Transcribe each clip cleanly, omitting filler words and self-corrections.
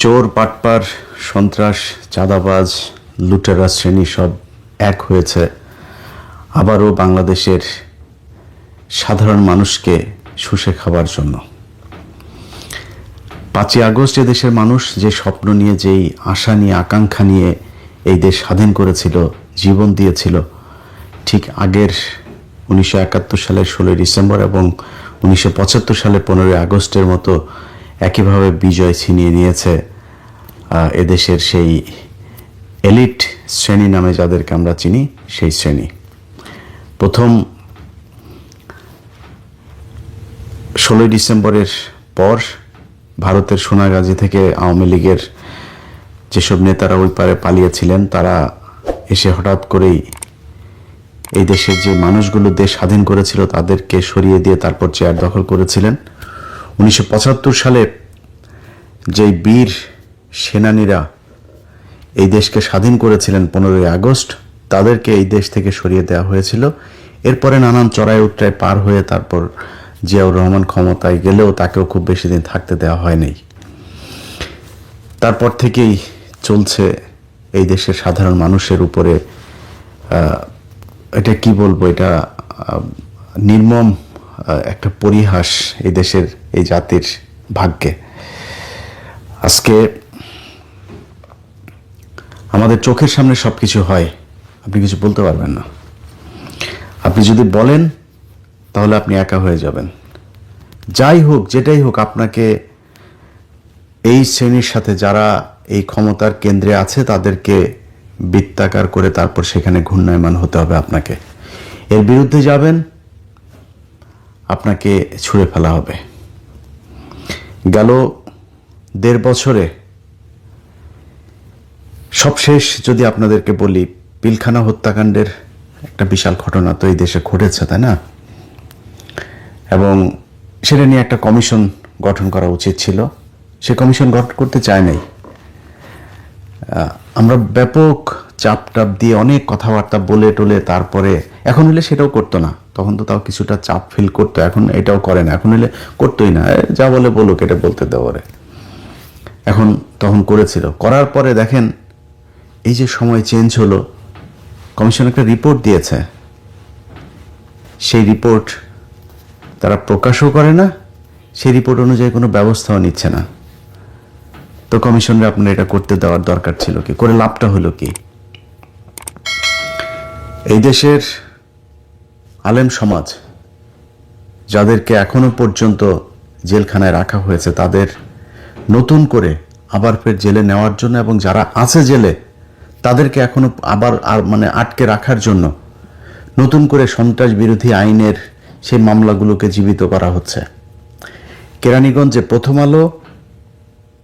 চোর, বাটপার, সন্ত্রাস, চাঁদাবাজ, লুটেরা শ্রেণী সব এক হয়েছে আবারও বাংলাদেশের সাধারণ মানুষকে শুষে খাবার জন্য। 5ই আগস্ট এদেশের মানুষ যে স্বপ্ন নিয়ে, যেই আশা নিয়ে, আকাঙ্ক্ষা নিয়ে এই দেশ স্বাধীন করেছিল, জীবন দিয়েছিল, ঠিক আগের 1971 সালের 16ই ডিসেম্বর এবং 1975 সালের 15ই আগস্টের মতো একইভাবে বিজয় ছিনিয়ে নিয়েছে এদেশের সেই এলিট শ্রেণী নামে যাদেরকে আমরা চিনি, সেই শ্রেণী। প্রথম 16ই ডিসেম্বরের পর ভারতের সোনাগাজী থেকে আওয়ামী লীগের যেসব নেতারা ওই পারে পালিয়েছিলেন, তারা এসে হঠাৎ করেই এই দেশের যে মানুষগুলো দেশ স্বাধীন করেছিল তাদেরকে সরিয়ে দিয়ে তারপর চেয়ার দখল করেছিলেন। 1975 সালে যেই বীর সেনানীরা এই দেশকে স্বাধীন করেছিলেন 15ই আগস্ট, তাদেরকে এই দেশ থেকে সরিয়ে দেওয়া হয়েছিল। এরপরে নানান চড়াই উতরাই পার হয়ে তারপর জিয়াউর রহমান ক্ষমতায় গেলেও তাকেও খুব বেশি দিন থাকতে দেওয়া হয়নি। তারপর থেকেই চলছে এই দেশের সাধারণ মানুষের উপরে, এটা কি বলবো, এটা নির্মম একটা পরিহাস এই দেশের, এই জাতির ভাগ্যে। আজকে আমাদের চোখের সামনে সব কিছু হয়, আপনি কিছু বলতে পারবেন না। আপনি যদি বলেন তাহলে আপনি একা হয়ে যাবেন। যাই হোক, যেটাই হোক, আপনাকে এই শ্রেণীর সাথে যারা এই ক্ষমতার কেন্দ্রে আছে তাদেরকে বৃত্তাকার করে তারপর সেখানে ঘূর্ণায়মান হতে হবে আপনাকে। এর বিরুদ্ধে যাবেন, আপনাকে ছুঁড়ে ফেলা হবে। গেল 1.5 বছরে সবশেষ যদি আপনাদেরকে বলি, পিলখানা হত্যাকাণ্ডের একটা বিশাল ঘটনা তো এই দেশে ঘটেছে, তাই না? এবং সেটা নিয়ে একটা কমিশন গঠন করা উচিত ছিল। সে কমিশন গঠন করতে চায় নাই। আমরা ব্যাপক চাপ দিয়ে অনেক কথাবার্তা বলে টলে তারপরে, এখন হলে সেটাও করতো না, তখন তো তাও কিছুটা চাপ ফিল করতো, এখন এটাও করে না। এখন হলে করতোই না, যা বলে বলুক, এটা বলতে দেওয়ারে। এখন তখন করেছিল, করার পরে দেখেন এই যে সময় চেঞ্জ হলো, কমিশন একটা রিপোর্ট দিয়েছে, সেই রিপোর্ট তারা প্রকাশও করে না, সেই রিপোর্ট অনুযায়ী কোনো ব্যবস্থাও নিচ্ছে না। তো কমিশনরা আপনার এটা করতে দেওয়ার দরকার ছিল কি? করে লাভটা হলো কি? এই দেশের আলেম সমাজ যাদেরকে এখনো পর্যন্ত জেলখানায় রাখা হয়েছে, তাদের নতুন করে আবার ফের জেলে নেওয়ার জন্য, এবং যারা আছে জেলে তাদেরকে এখনো আবার আটকে রাখার জন্য নতুন করে সন্ত্রাস বিরোধী আইনের সেই মামলাগুলোকে জীবিত করা হচ্ছে। কেরানীগঞ্জে প্রথম আলো,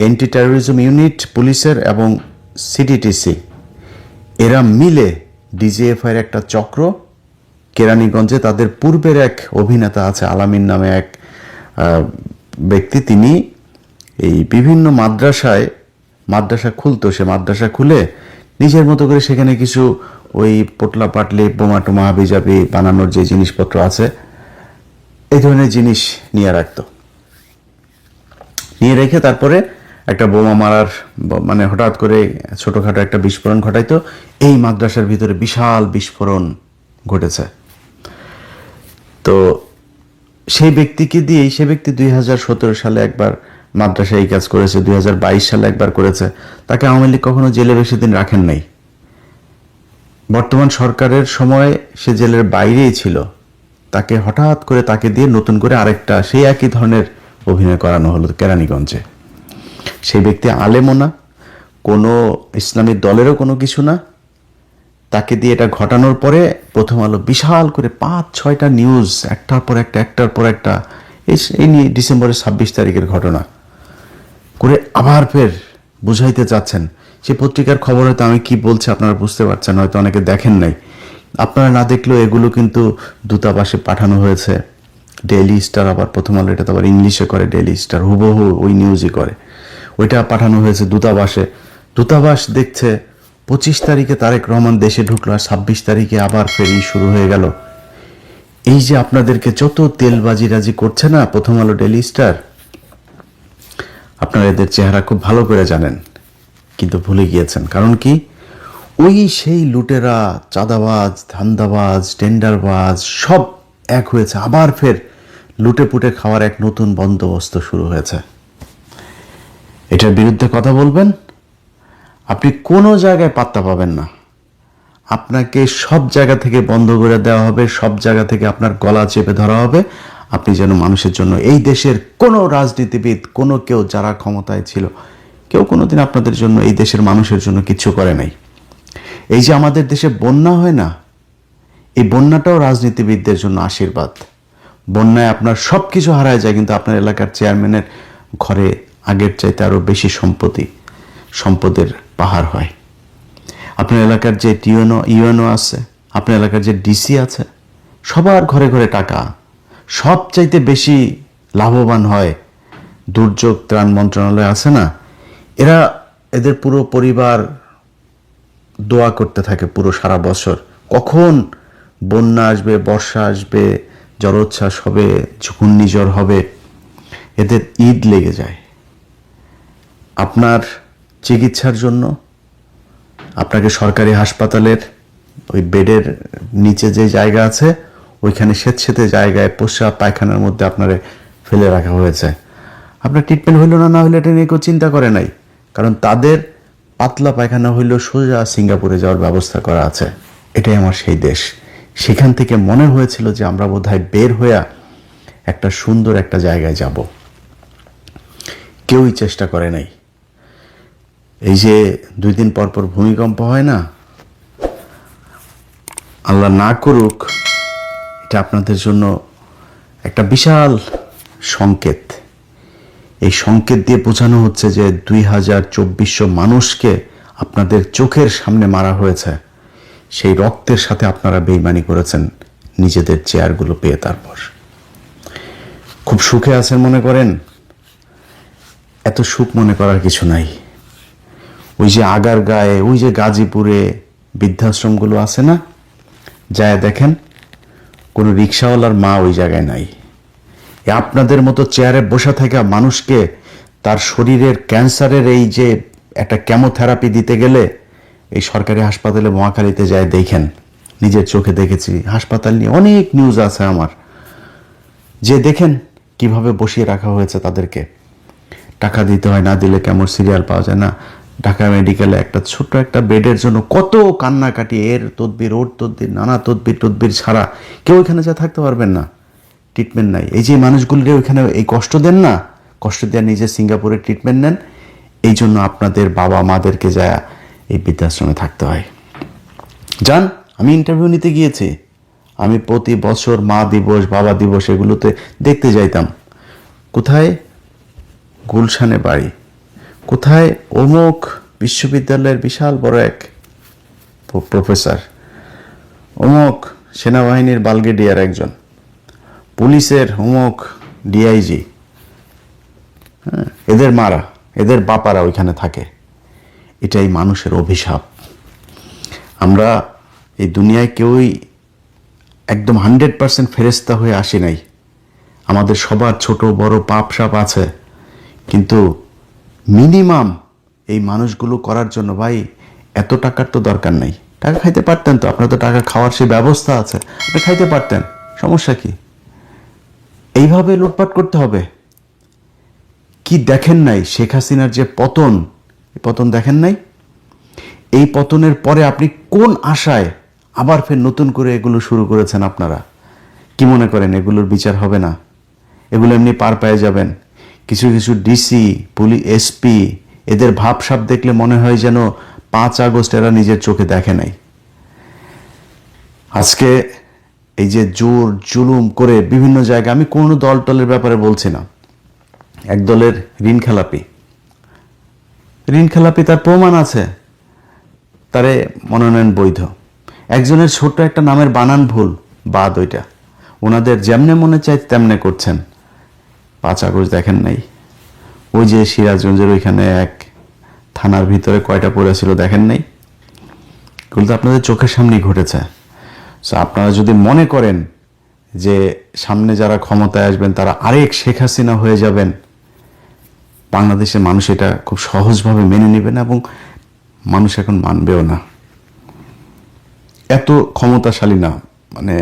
অ্যান্টি টেরোরিজম ইউনিট পুলিশের এবং সিটিটিসি এরা মিলে ডিজিএফআই এর একটা চক্র কেরানীগঞ্জে, তাদের পূর্বের এক অভিনেতা আছে আলামিন নামে এক ব্যক্তি, তিনি এই বিভিন্ন মাদ্রাসা খুলতো, সে মাদ্রাসা খুলে নিজের মতো করে সেখানে কিছু ওই পোটলা পাটলি, বোমা টোমা হাবিজাবি বানানোর যে জিনিসপত্র আছে, এই ধরনের জিনিস নিয়ে রাখতো। নিয়ে রেখে তারপরে একটা বোমা মারার হঠাৎ করে ছোটখাটো একটা বিস্ফোরণ ঘটাইতো। এই মাদ্রাসার ভিতরে বিশাল বিস্ফোরণ ঘটেছে। তো সেই ব্যক্তিকে দিয়েই, সে ব্যক্তি 2017 সালে একবার মাদ্রাসায় এই কাজ করেছে, 2022 সালে একবার করেছে। তাকে আওয়ামী লীগ কখনো জেলে বেশি দিন রাখেন নাই। বর্তমান সরকারের সময় সে জেলের বাইরেই ছিল, তাকে হঠাৎ করে তাকে দিয়ে নতুন করে আরেকটা সেই একই ধরনের অভিনয় করানো হলো কেরানীগঞ্জে। সেই ব্যক্তি আলেমও না, কোনো ইসলামী দলেরও কোনো কিছু না। তাকে দিয়ে এটা ঘটানোর পরে প্রথম আলো বিশাল করে 5-6টা নিউজ একটার পর একটা এই নিয়ে ডিসেম্বরের 26 তারিখের ঘটনা করে আবার ফের বুঝাইতে চাচ্ছেন। সে পত্রিকার খবর হয়তো আমি কি বলছি আপনারা বুঝতে পারছেন, হয়তো অনেকে দেখেন নাই। আপনারা না দেখলেও এগুলো কিন্তু দূতাবাসে পাঠানো হয়েছে। ডেইলি স্টার, আবার প্রথম আলো এটা তো আবার ইংলিশে করে, ডেইলি স্টার হুবহু ওই নিউজই করে, ওইটা পাঠানো হয়েছে দূতাবাসে। দূতাবাস দেখছে 25 তারিখে তারেক রহমান দেশে ঢুকলো, আর 26 তারিখে আবার ফেরি শুরু হয়ে গেল। এই যে আপনাদেরকে যত তেলবাজি রাজি করছে না প্রথম আলো, ডেইলি স্টার, আপনারা এদের চেহারা খুব ভালো করে জানেন, কিন্তু ভুলে গিয়েছেন। কারণ কি, ওই সেই লুটেরা, চাঁদাবাজ, ধান্দাবাজ, টেন্ডারবাজ সব এক হয়েছে, আবার ফের লুটে পুটে খাওয়ার এক নতুন বন্দোবস্ত শুরু হয়েছে। এটার বিরুদ্ধে কথা বলবেন, আপনি কোনো জায়গায় পাত্তা পাবেন না। আপনাকে সব জায়গা থেকে বন্ধ করে দেওয়া হবে, সব জায়গা থেকে আপনার গলা চেপে ধরা হবে। আপনি যেন মানুষের জন্য, এই দেশের কোনো রাজনীতিবিদ, কোনো কেউ যারা ক্ষমতায় ছিল, কেউ কোনোদিন আপনাদের জন্য, এই দেশের মানুষের জন্য কিচ্ছু করে নাই। এই যে আমাদের দেশে বন্যা হয় না, এই বন্যাটাও রাজনীতিবিদদের জন্য আশীর্বাদ। বন্যায় আপনার সব কিছু হারায় যায়, কিন্তু আপনার এলাকার চেয়ারম্যানের ঘরে আগের চাইতে আরও বেশি সম্পদের পাহাড় হয়। আপনার এলাকার যে ইউএনও আছে, আপনার এলাকার যে ডিসি আছে, সবার ঘরে ঘরে টাকা। সবচাইতে বেশি লাভবান হয় দুর্যোগ ত্রাণ মন্ত্রণালয় আছে না, এদের পুরো পরিবার দোয়া করতে থাকে পুরো সারা বছর, কখন বন্যা আসবে, বর্ষা আসবে, জলোচ্ছ্বাস হবে, ঘূর্ণিঝড় হবে। এদের ঈদ লেগে যায়। আপনার চিকিৎসার জন্য আপনাকে সরকারি হাসপাতালের ওই বেডের নিচে যে জায়গা আছে, ওইখানে স্বেচ্ছেতে জায়গায় প্রস্রাব পায়খানার মধ্যে আপনারে ফেলে রাখা হয়েছে। আপনার ট্রিটমেন্ট হইল না হইলে এটা নিয়ে কেউ চিন্তা করে নাই, কারণ তাদের পাতলা পায়খানা হইলেও সোজা সিঙ্গাপুরে যাওয়ার ব্যবস্থা করা আছে। এটাই আমার সেই দেশ। সেখান থেকে মনে হয়েছিল যে আমরা বোধহয় বের হইয়া একটা সুন্দর একটা জায়গায় যাব। কেউই চেষ্টা করে নাই। এই যে 2 দিন পর পর ভূমিকম্প হয় না, আল্লাহ না করুক, এটা আপনাদের জন্য একটা বিশাল সংকেত। এই সংকেত দিয়ে বোঝানো হচ্ছে যে 2400 মানুষকে আপনাদের চোখের সামনে মারা হয়েছে। সেই রক্তের সাথে আপনারা বেইমানি করেছেন নিজেদের চেয়ারগুলো পেয়ে। তারপর খুব সুখে আছেন মনে করেন, এত সুখ মনে করার কিছু নাই। ওই যে আগার গায়ে, ওই যে গাজীপুরে বৃদ্ধাশ্রমগুলো আছে না, যায় দেখেন, কোনো রিক্সাওয়ালার মা ওই জায়গায় নাই। আপনাদের মতো চেয়ারে বসে থাকা মানুষকে তার শরীরের ক্যান্সারের এই যে একটা কেমোথেরাপি দিতে গেলে, এই সরকারি হাসপাতালে মহাখালীতে যায় দেখেন, নিজের চোখে দেখেছি। হাসপাতাল নিয়ে অনেক নিউজ আছে আমার, যে দেখেন কিভাবে বসিয়ে রাখা হয়েছে তাদেরকে। টাকা দিতে হয়, না দিলে কেমন সিরিয়াল পাওয়া যায় না। ঢাকা মেডিকেলে একটা ছোট্ট একটা বেডের জন্য কত কান্নাকাটি, এর তদবির, ওর তদবির, নানা তদবির ছাড়া কেউ এখানে যা থাকতে পারবেন না। ট্রিটমেন্ট নাই। এই যে মানুষগুলির ওইখানে এই কষ্ট দেন না, কষ্ট দেওয়া নিজে সিঙ্গাপুরে ট্রিটমেন্ট নেন, এই জন্য আপনাদের বাবা মাদেরকে যায় এই বৃদ্ধাশ্রমে থাকতে হয়। যান, আমি ইন্টারভিউ নিতে গিয়েছি, আমি প্রতি বছর মা দিবস, বাবা দিবস এগুলোতে দেখতে যাইতাম। কোথায় গুলশানে বাড়ি, কোথায় অমুক বিশ্ববিদ্যালয়ের বিশাল বড় এক প্রফেসর, অমুক সেনাবাহিনীর ব্রিগেডিয়ার একজন, পুলিশের অমুক ডিআইজি, এদের মারা, এদের বাপারা ওইখানে থাকে। এটাই মানুষের অভিশাপ। আমরা এই দুনিয়ায় কেউই একদম 100% ফেরেশতা হয়ে আসি নাই। আমাদের সবার ছোট বড় পাপ সাপ আছে, কিন্তু মিনিমাম এই মানুষগুলো করার জন্য ভাই এত টাকার তো দরকার নাই। টাকা খাইতে পারতেন তো, আপনার তো টাকা খাওয়ার সেই ব্যবস্থা আছে, আপনি খাইতে পারতেন, সমস্যা কি? এইভাবে লুটপাট করতে হবে? কি দেখেন নাই শেখ হাসিনার যে পতন, এই পতন দেখেন নাই? এই পতনের পরে আপনি কোন আশায় আবার ফের নতুন করে এগুলো শুরু করেছেন? আপনারা কি মনে করেন এগুলোর বিচার হবে না? এগুলো এমনি পার পেয়ে যাবেন? কিছু কিছু ডিসি, পুলিশ, এসপি, এদের ভাবসাব দেখলে মনে হয় যেন 5 আগস্ট এরা নিজের চোখে দেখে নাই। আজকে এই যে জোর জুলুম করে বিভিন্ন জায়গায়, আমি কোনো দলের ব্যাপারে বলছি না, এক দলের ঋণ খেলাপি, তার প্রমাণ আছে, তারে মনোনয়ন বৈধ। একজনের ছোট্ট একটা নামের বানান ভুল, বাদ, ওইটা ওনাদের যেমনে মনে চায় তেমনে করছেন। 5 আগস্ট দেখেন নাই? ওই যে সিরাজগঞ্জের ওইখানে এক থানার ভিতরে কয়টা পড়েছিল দেখেন নাই? এগুলো তো আপনাদের চোখের সামনেই ঘটেছে। সো আপনারা যদি মনে করেন যে সামনে যারা ক্ষমতায় আসবেন তারা আরেক শেখ হাসিনা হয়ে যাবেন, বাংলাদেশের মানুষ এটা খুব সহজভাবে মেনে নেবে না, এবং মানুষ এখন মানবেও না। এত ক্ষমতাশালী না, মানে